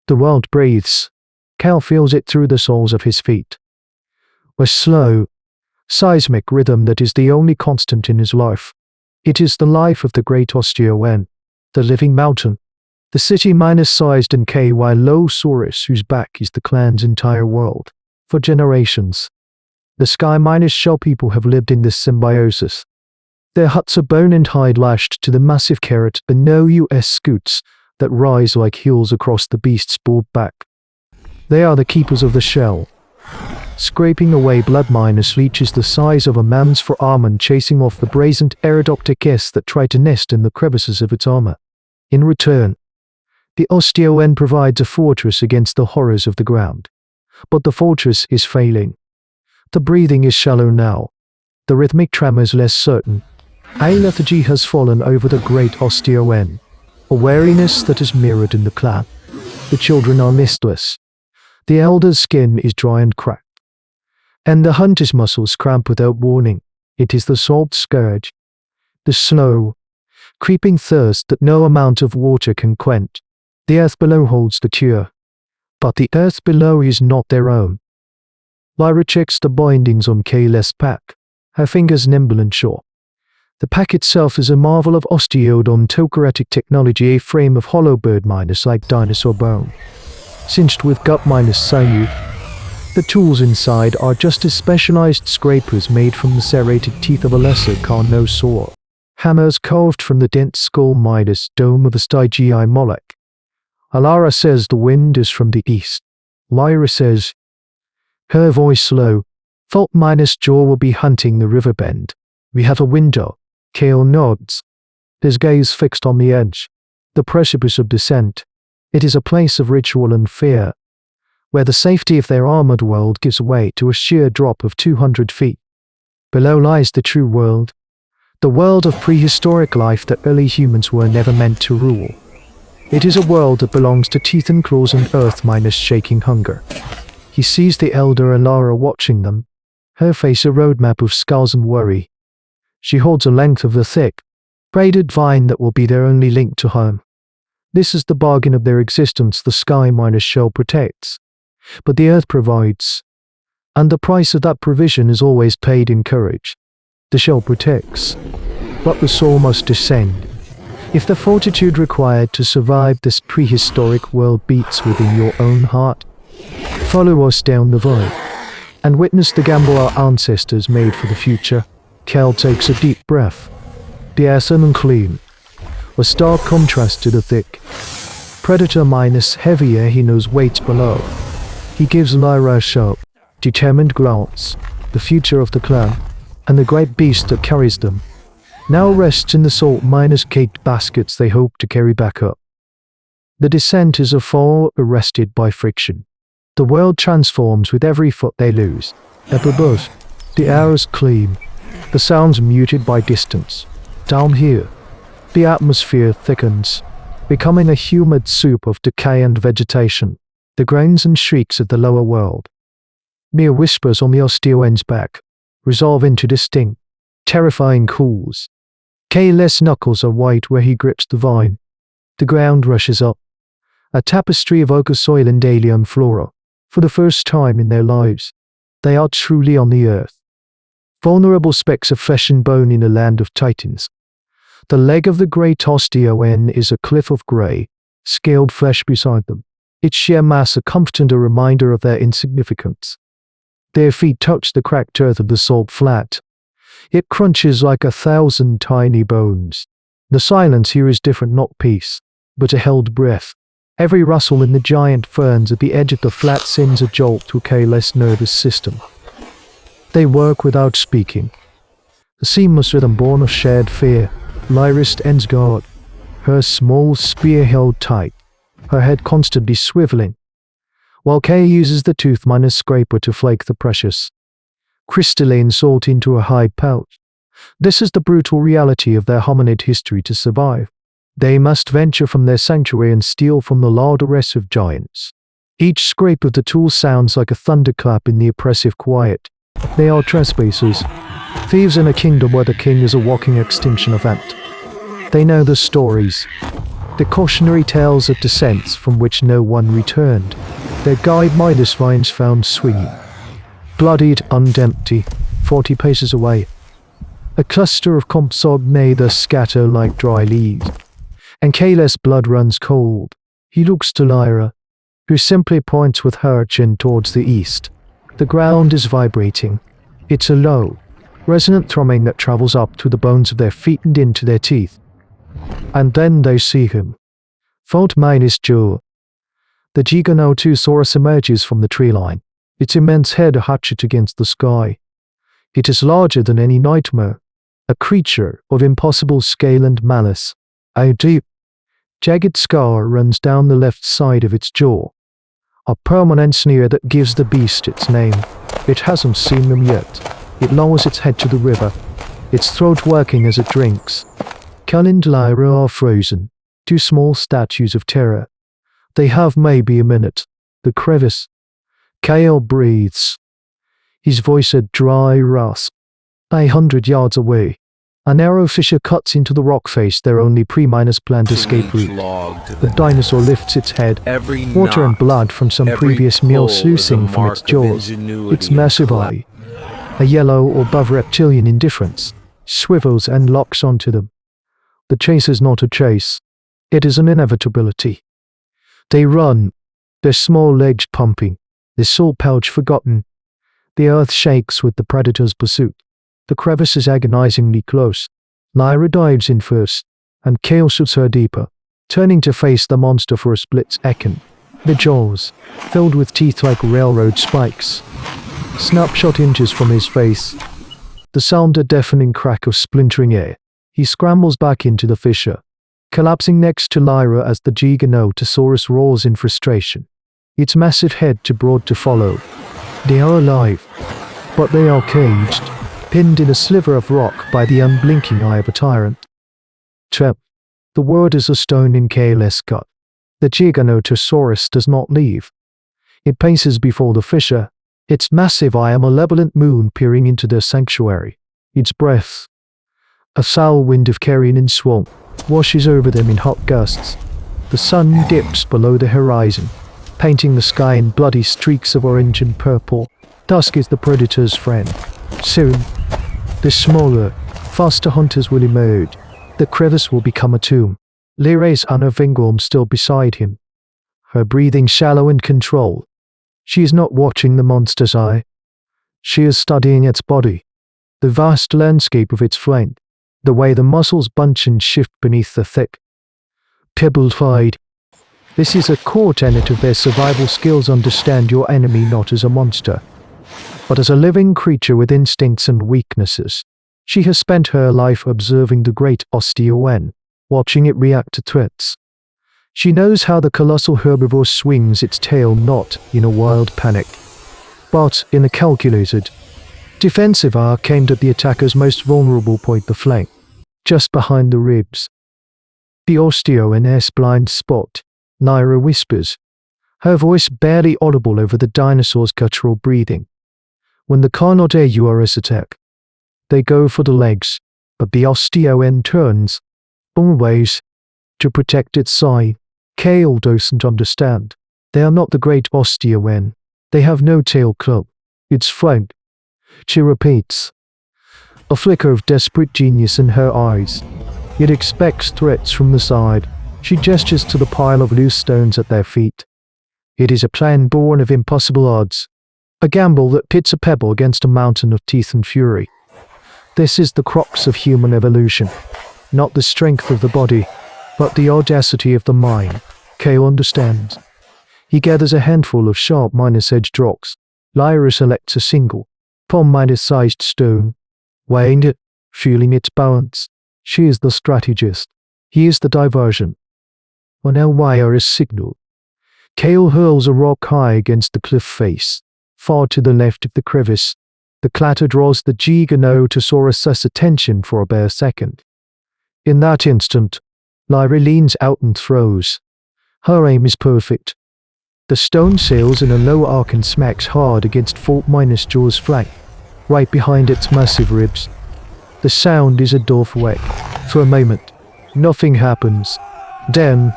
The world breathes. Cal feels it through the soles of his feet. A slow, seismic rhythm that is the only constant in his life. It is the life of the Great Osteon, the living mountain, the city minus sized and Ankylosaurus whose back is the clan's entire world. For generations, the sky minus shell people have lived in this symbiosis. Their huts are bone and hide lashed to the massive carrot and no US scoots that rise like hills across the beast's broad back. They are the keepers of the shell, scraping away blood minus leeches the size of a man's forearm and chasing off the brazen aerodoptic guests that try to nest in the crevices of its armor. In return, the Osteon provides a fortress against the horrors of the ground. But the fortress is failing. The breathing is shallow now. The rhythmic tremors less certain. A lethargy has fallen over the Great Osteon, a weariness that is mirrored in the clan. The children are listless. The elder's skin is dry and cracked. And the hunter's muscles cramp without warning. It is the salt scourge. The slow, creeping thirst that no amount of water can quench. The earth below holds the cure. But the earth below is not their own. Lyra checks the bindings on Kayla's pack, her fingers nimble and sure. The pack itself is a marvel of osteodontocratic technology, a frame of hollow bird minus like dinosaur bone, cinched with gut minus sinew. The tools inside are just as specialized scrapers made from the serrated teeth of a lesser carnosaur, hammers carved from the dense skull minus dome of a Stygiae Moloch. Alara says the wind is from the east. Lyra says, her voice slow, fault minus jaw will be hunting the river bend. We have a window. Kale nods, his gaze fixed on the edge, the precipice of descent. It is a place of ritual and fear, where the safety of their armored world gives way to a sheer drop of 200 feet. Below lies the true world, the world of prehistoric life that early humans were never meant to rule. It is a world that belongs to teeth and claws and earth minus shaking hunger. He sees the elder Alara watching them, her face a roadmap of scars and worry. She holds a length of the thick, braided vine that will be their only link to home. This is the bargain of their existence the sky minus shell protects, but the earth provides, and the price of that provision is always paid in courage. The shell protects, but the soul must descend. If the fortitude required to survive this prehistoric world beats within your own heart, follow us down the vine, and witness the gamble our ancestors made for the future. Cal takes a deep breath. The air thin and clean, a stark contrast to the thick, predator minus heavy air he knows waits below. He gives Lyra a sharp, determined glance. The future of the clan, and the great beast that carries them, now rests in the salt minus caked baskets they hope to carry back up. The descent is a fall arrested by friction. The world transforms with every foot they lose. Up above, the air is clean, the sounds muted by distance. Down here, the atmosphere thickens, becoming a humid soup of decay and vegetation, the groans and shrieks of the lower world. Mere whispers on the Osteon's back resolve into distinct, terrifying calls. Kayla's knuckles are white where he grips the vine. The ground rushes up, a tapestry of ochre soil and alien flora. For the first time in their lives, they are truly on the earth. Vulnerable specks of flesh and bone in a land of titans. The leg of the Great Osteon is a cliff of grey, scaled flesh beside them, its sheer mass a comfort and a reminder of their insignificance. Their feet touch the cracked earth of the salt flat. It crunches like 1,000 tiny bones. The silence here is different, not peace, but a held breath. Every rustle in the giant ferns at the edge of the flat sends a jolt to Kayla's nervous system. They work without speaking. The seamless rhythm born of shared fear. Lyra stands guard, her small spear held tight, her head constantly swiveling, while Kay uses the tooth minus scraper to flake the precious, crystalline salt into a hide pouch. This is the brutal reality of their hominid history to survive. They must venture from their sanctuary and steal from the larderess of giants. Each scrape of the tool sounds like a thunderclap in the oppressive quiet. They are trespassers, thieves in a kingdom where the king is a walking extinction event. They know the stories, The cautionary tales of descents from which no one returned. Their guide Midas finds found swinging, bloodied and empty, 40 paces away. A cluster of compsog may thus scatter like dry leaves. Ankylosaurus' blood runs cold. He looks to Lyra, who simply points with her chin towards the east. The ground is vibrating. It's a low, resonant thrumming that travels up to the bones of their feet and into their teeth. And then they see him. Fault minus jaw. The Giganotosaurus emerges from the tree line, its immense head a hatchet against the sky. It is larger than any nightmare, a creature of impossible scale and malice. A deep, jagged scar runs down the left side of its jaw, a permanent sneer that gives the beast its name. It hasn't seen them yet. It lowers its head to the river, its throat working as it drinks. Cal and Lyra are frozen, two small statues of terror. They have maybe a minute. The crevice. Kale breathes, his voice a dry rasp. 100 yards away, a narrow fissure cuts into the rock face, their only planned escape route. The dinosaur lifts its head, water and blood from some previous meal sluicing from its jaws. Its massive eye, a yellow or above reptilian indifference, swivels and locks onto them. The chase is not a chase. It is an inevitability. They run, their small legs pumping, their soul pouch forgotten. The earth shakes with the predator's pursuit. The crevice is agonizingly close. Lyra dives in first, and Kale shoots her deeper, turning to face the monster for a split second. The jaws, filled with teeth like railroad spikes, snapshot inches from his face. The sound a deafening crack of splintering air. He scrambles back into the fissure, collapsing next to Lyra as the Giganotosaurus roars in frustration, its massive head too broad to follow. They are alive, but they are caged, pinned in a sliver of rock by the unblinking eye of a tyrant. Trap. The word is a stone in Kale's gut. The Giganotosaurus does not leave. It paces before the fissure, its massive eye a malevolent moon peering into their sanctuary. Its breath, a foul wind of carrion and swamp, washes over them in hot gusts. The sun dips below the horizon, painting the sky in bloody streaks of orange and purple. Dusk is the predator's friend. Soon, the smaller, faster hunters will emerge. The crevice will become a tomb. Lyra's Anna Vingorm still beside him, her breathing shallow and controlled. She is not watching the monster's eye. She is studying its body, the vast landscape of its flank, the way the muscles bunch and shift beneath the thick, pebbled hide. This is a core tenet of their survival skills. Understand your enemy not as a monster, but as a living creature with instincts and weaknesses. She has spent her life observing the Great Osteon, watching it react to threats. She knows how the colossal herbivore swings its tail not in a wild panic, but in a calculated, defensive arc aimed at the attacker's most vulnerable point, the flank, just behind the ribs. The Osteon's blind spot, Lyra whispers, her voice barely audible over the dinosaur's guttural breathing. When the Carnotaurus attack, they go for the legs, but the Osteon turns, always, to protect its side. Kale doesn't understand. They are not the Great Osteon. They have no tail club. It's flank. She repeats, a flicker of desperate genius in her eyes. It expects threats from the side. She gestures to the pile of loose stones at their feet. It is a plan born of impossible odds, a gamble that pits a pebble against a mountain of teeth and fury. This is the crux of human evolution, not the strength of the body, but the audacity of the mind. Kale understands. He gathers a handful of sharp minus-edged rocks. Lyra selects a single, palm-minus-sized stone, weighing it, feeling its balance. She is the strategist. He is the diversion. When Elwire is signaled, Kale hurls a rock high against the cliff face, far to the left of the crevice. The clatter draws the Giganotosaurus' attention for a bare second. In that instant, Lyra leans out and throws. Her aim is perfect. The stone sails in a low arc and smacks hard against Fault Minus Jaw's flank, right behind its massive ribs. The sound is a dull whack. For a moment, nothing happens. Then,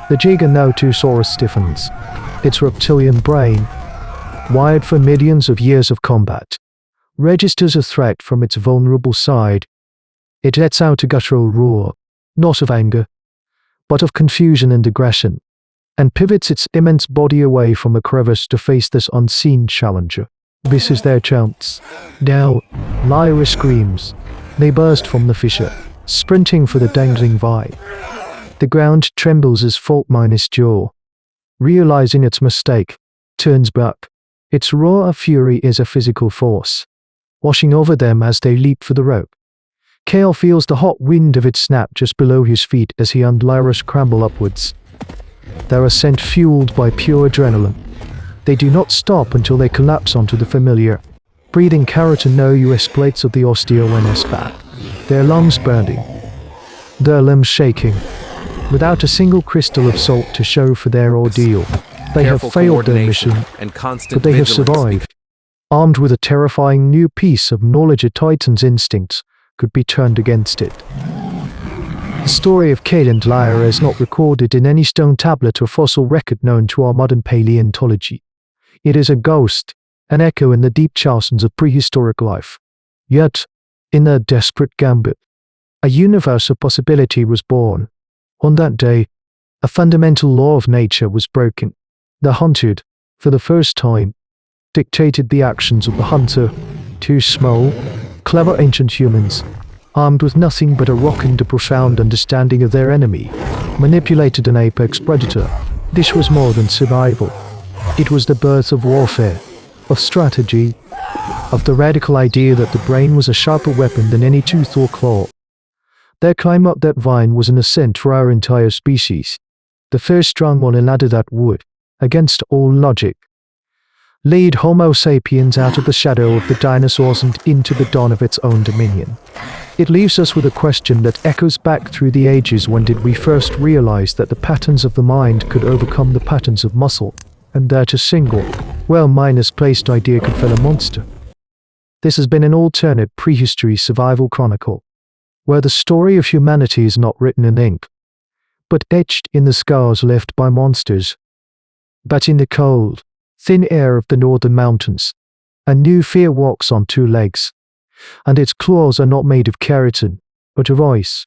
the Giganotosaurus stiffens. Its reptilian brain, wired for millions of years of combat, registers a threat from its vulnerable side. It lets out a guttural roar, not of anger, but of confusion and aggression, and pivots its immense body away from a crevice to face this unseen challenger. This is their chance. Now, Lyra screams. They burst from the fissure, sprinting for the dangling vine. The ground trembles as Faultminer's jaw, realizing its mistake, turns back. Its roar of fury is a physical force, washing over them as they leap for the rope. Kale feels the hot wind of it snap just below his feet as he and Lyra scramble upwards. Their ascent fueled by pure adrenaline. They do not stop until they collapse onto the familiar, breathing keratinous plates of the Osteoen's back, their lungs burning, their limbs shaking, without a single crystal of salt to show for their ordeal. They have failed their mission, but they have survived. Armed with a terrifying new piece of knowledge, a Titan's instincts could be turned against it. The story of Kale and Lyra is not recorded in any stone tablet or fossil record known to our modern paleontology. It is a ghost, an echo in the deep chasms of prehistoric life. Yet, in their desperate gambit, a universe of possibility was born. On that day, a fundamental law of nature was broken. The hunted, for the first time, dictated the actions of the hunter. Two small, clever ancient humans, armed with nothing but a rock and a profound understanding of their enemy, manipulated an apex predator. This was more than survival. It was the birth of warfare, of strategy, of the radical idea that the brain was a sharper weapon than any tooth or claw. Their climb up that vine was an ascent for our entire species. The first strong on a ladder that would, against all logic, lead Homo sapiens out of the shadow of the dinosaurs and into the dawn of its own dominion. It leaves us with a question that echoes back through the ages. When did we first realize that the patterns of the mind could overcome the patterns of muscle, and that a single, well-placed idea could fell a monster? This has been an alternate prehistory survival chronicle, where the story of humanity is not written in ink, but etched in the scars left by monsters. But in the cold, thin air of the northern mountains, a new fear walks on two legs, and its claws are not made of keratin, but of ice.